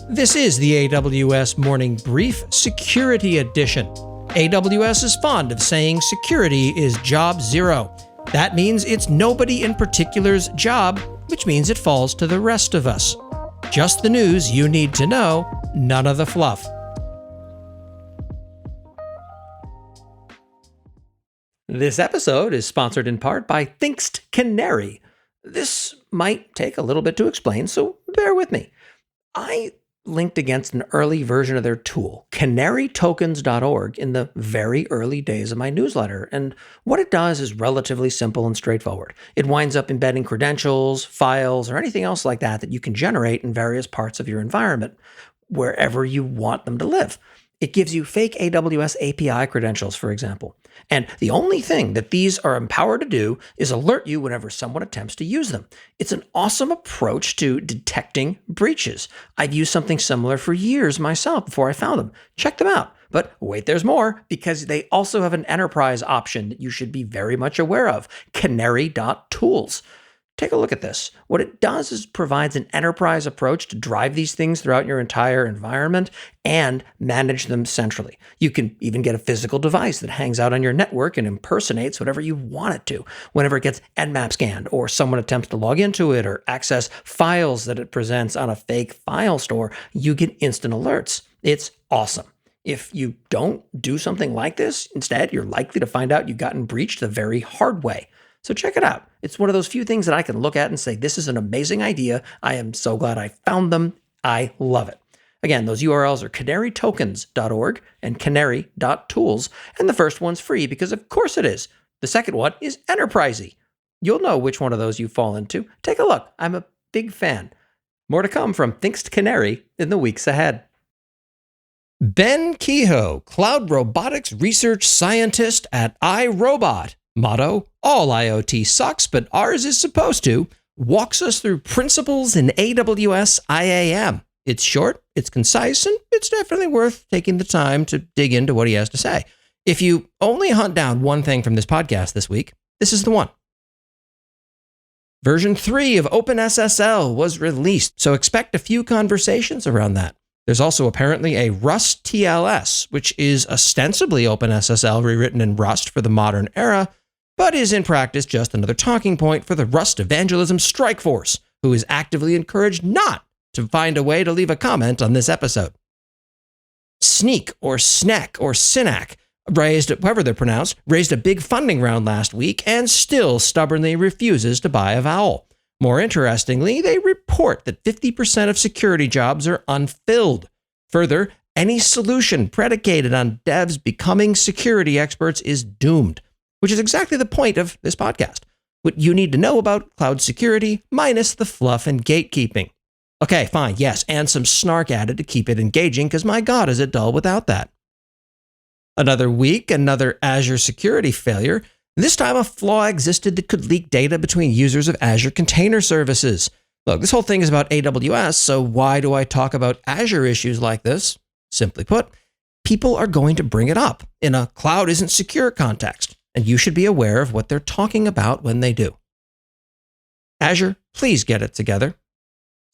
This is the AWS Morning Brief Security Edition. AWS is fond of saying security is job zero. That means it's nobody in particular's job, which means it falls to the rest of us. Just the news you need to know, none of the fluff. This episode is sponsored in part by Thinkst Canary. This might take a little bit to explain, so bear with me. I linked against an early version of their tool, canarytokens.org, in the very early days of my newsletter. And what it does is relatively simple and straightforward. It winds up embedding credentials, files, or anything else like that you can generate in various parts of your environment, wherever you want them to live. It gives you fake AWS API credentials, for example. And the only thing that these are empowered to do is alert you whenever someone attempts to use them. It's an awesome approach to detecting breaches. I've used something similar for years myself before I found them. Check them out. But wait, there's more, because they also have an enterprise option that you should be very much aware of, canary.tools. Take a look at this. What it does is provides an enterprise approach to drive these things throughout your entire environment and manage them centrally. You can even get a physical device that hangs out on your network and impersonates whatever you want it to whenever it gets Nmap scanned or someone attempts to log into it or access files that it presents on a fake file store. You get instant alerts. It's awesome. If you don't do something like this, instead, you're likely to find out you've gotten breached the very hard way. So check it out. It's one of those few things that I can look at and say, this is an amazing idea. I am so glad I found them. I love it. Again, those URLs are canarytokens.org and canary.tools. And the first one's free because of course it is. The second one is enterprisey. You'll know which one of those you fall into. Take a look. I'm a big fan. More to come from Thinkst Canary in the weeks ahead. Ben Kehoe, Cloud Robotics Research Scientist at iRobot. Motto, all IoT sucks, but ours is supposed to, walks us through principles in AWS IAM. It's short, it's concise, and it's definitely worth taking the time to dig into what he has to say. If you only hunt down one thing from this podcast this week, this is the one. Version 3 of OpenSSL was released, so expect a few conversations around that. There's also apparently a Rusttls, which is ostensibly OpenSSL rewritten in Rust for the modern era, but is in practice just another talking point for the Rust evangelism strikeforce, who is actively encouraged not to find a way to leave a comment on this episode. Sneak or Snack or Synack, however they're pronounced, raised a big funding round last week and still stubbornly refuses to buy a vowel. More interestingly, they report that 50% of security jobs are unfilled. Further, any solution predicated on devs becoming security experts is doomed, which is exactly the point of this podcast. What you need to know about cloud security minus the fluff and gatekeeping. Okay, fine, yes, and some snark added to keep it engaging, because my God, is it dull without that. Another week, another Azure security failure. This time a flaw existed that could leak data between users of Azure container services. Look, this whole thing is about AWS, so why do I talk about Azure issues like this? Simply put, people are going to bring it up in a cloud isn't secure context, and you should be aware of what they're talking about when they do. Azure, please get it together.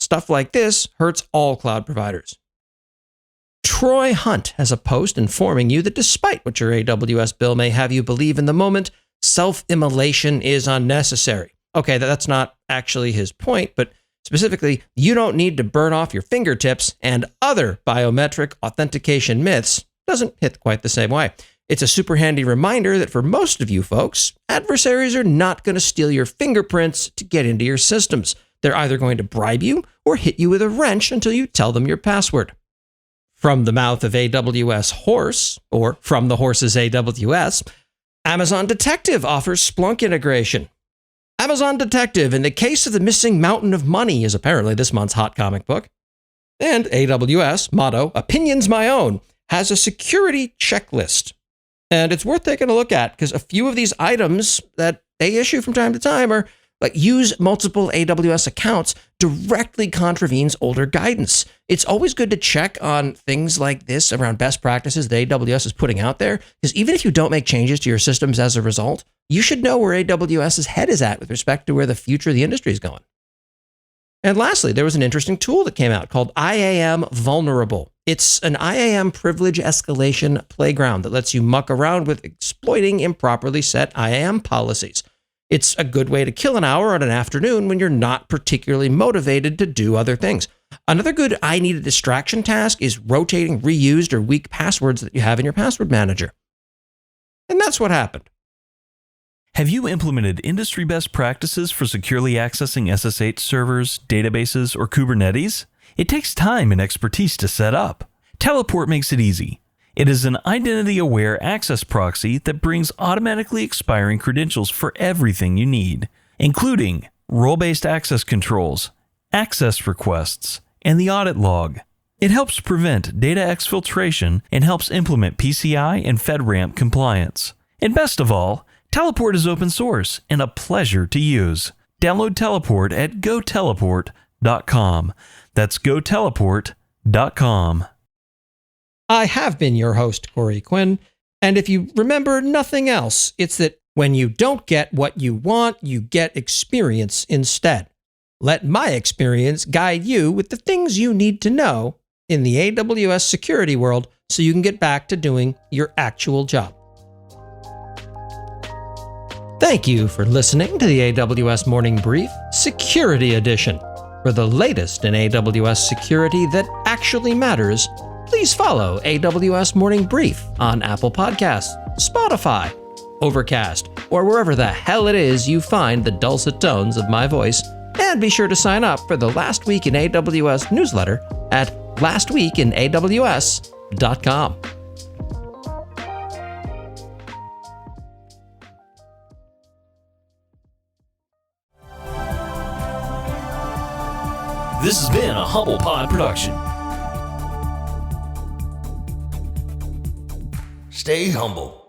Stuff like this hurts all cloud providers. Troy Hunt has a post informing you that despite what your AWS bill may have you believe in the moment, self-immolation is unnecessary. Okay, that's not actually his point, but specifically, you don't need to burn off your fingertips, and other biometric authentication myths doesn't hit quite the same way. It's a super handy reminder that for most of you folks, adversaries are not going to steal your fingerprints to get into your systems. They're either going to bribe you or hit you with a wrench until you tell them your password. From the mouth of AWS Horse, or from the horse's AWS, Amazon Detective offers Splunk integration. Amazon Detective, in the case of the missing mountain of money, is apparently this month's hot comic book. And AWS, motto, opinions my own, has a security checklist. And it's worth taking a look at, because a few of these items that they issue from time to time are like use multiple AWS accounts directly contravenes older guidance. It's always good to check on things like this around best practices that AWS is putting out there, because even if you don't make changes to your systems as a result, you should know where AWS's head is at with respect to where the future of the industry is going. And lastly, there was an interesting tool that came out called IAM Vulnerable. It's an IAM privilege escalation playground that lets you muck around with exploiting improperly set IAM policies. It's a good way to kill an hour on an afternoon when you're not particularly motivated to do other things. Another good I need a distraction task is rotating reused or weak passwords that you have in your password manager. And that's what happened. Have you implemented industry best practices for securely accessing SSH servers, databases, or Kubernetes? It takes time and expertise to set up. Teleport makes it easy. It is an identity-aware access proxy that brings automatically expiring credentials for everything you need, including role-based access controls, access requests, and the audit log. It helps prevent data exfiltration and helps implement PCI and FedRAMP compliance. And best of all, Teleport is open source and a pleasure to use. Download Teleport at goteleport.com. That's goteleport.com. I have been your host, Corey Quinn, and if you remember nothing else, it's that when you don't get what you want, you get experience instead. Let my experience guide you with the things you need to know in the AWS security world so you can get back to doing your actual job. Thank you for listening to the AWS Morning Brief Security Edition. For the latest in AWS security that actually matters, please follow AWS Morning Brief on Apple Podcasts, Spotify, Overcast, or wherever the hell it is you find the dulcet tones of my voice. And be sure to sign up for the Last Week in AWS newsletter at lastweekinaws.com. This has been a Humble Pod production. Stay humble.